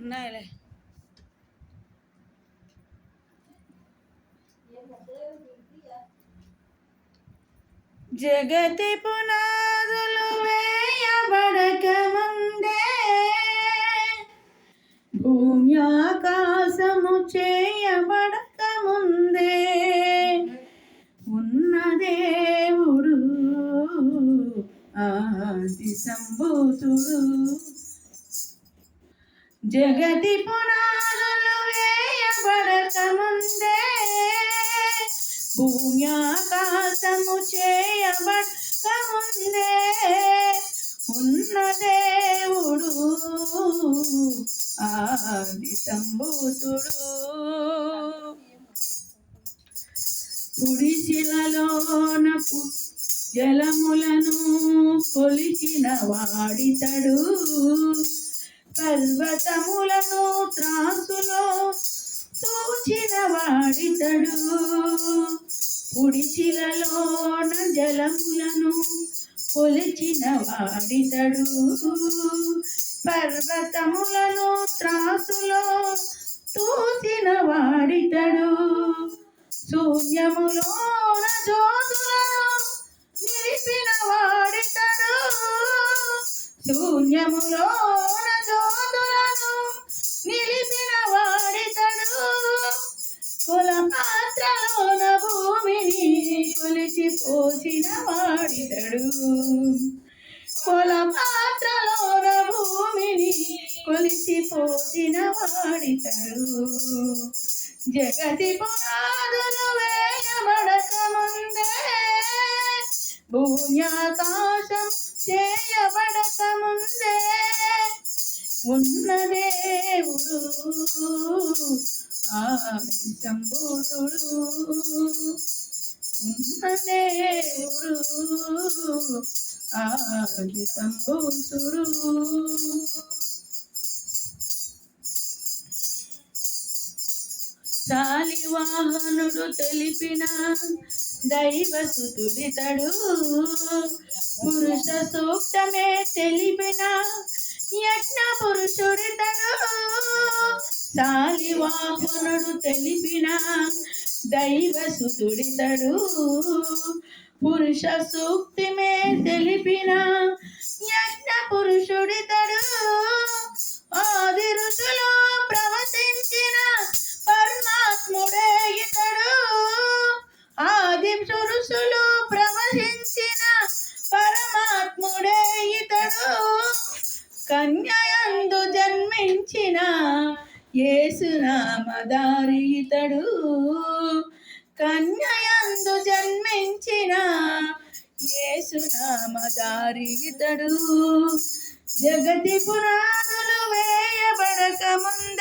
ఉన్నాయిలే. జగతి పునాదులు వేయబడక ముందే, భూమి ఆకాశము చేయబడక ముందే ఉన్న దేవుడు ఆది సంభూతుడు. జగతి పునాదులు వేయబడక ముందే, భూమి ఆకాశము చేయబడక ముందే ఉన్న దేవుడు ఆది సంభూతుడు. కుడిశిలలోన జలములను కొలిచిన వాడితడు, పర్వతములను త్రాసులో తూచిన వాడితడు. కుడిశిలలోన జలములను కొలిచిన వాడితడు, పర్వతములను త్రాసులో తూచిన వాడితడు. శూన్యములోన జ్యోతులను నిలిపిన వాడితడు, శూన్యములోన జ్యోతులను నిలిపిన వాడితడు. కుల పాత్రలోన భూమిని కొలిచి పోసిన వాడితడు, కుల పాత్రలోన భూమిని కొలిచి పోసిన వాడితడు. జగతి పునాదులు వేయబడక ముందే, భూమి ఆకాశం చేయబడక ముందే ఉన్న దేవుడు ఆది సంభూతుడు. ఉన్న దేవుడు ఆది సంభూతుడు. శాలివాహనుడు తెలిపిన దైవసుతుడితడు, పురుష సూక్తమే తెలిపిన యజ్ఞ పురుషుడితడు. శాలివాహనుడు తెలిపిన దైవసుతుడితడు, పురుష సూక్తమే తెలిపిన యజ్ఞ పురుషుడితడు. ఆది ఋషులు ప్రవచించిన పరమాత్ముడే ఇతడు, ఆది పురుషులు ప్రవచించిన పరమాత్ముడే ఇతడు. కన్యయందు జన్మించిన యేసునామధారి ఇతడు, కన్యయందు జన్మించిన యేసునామధారి ఇతడు. జగతి పునాదులు వేయబడక ముందే,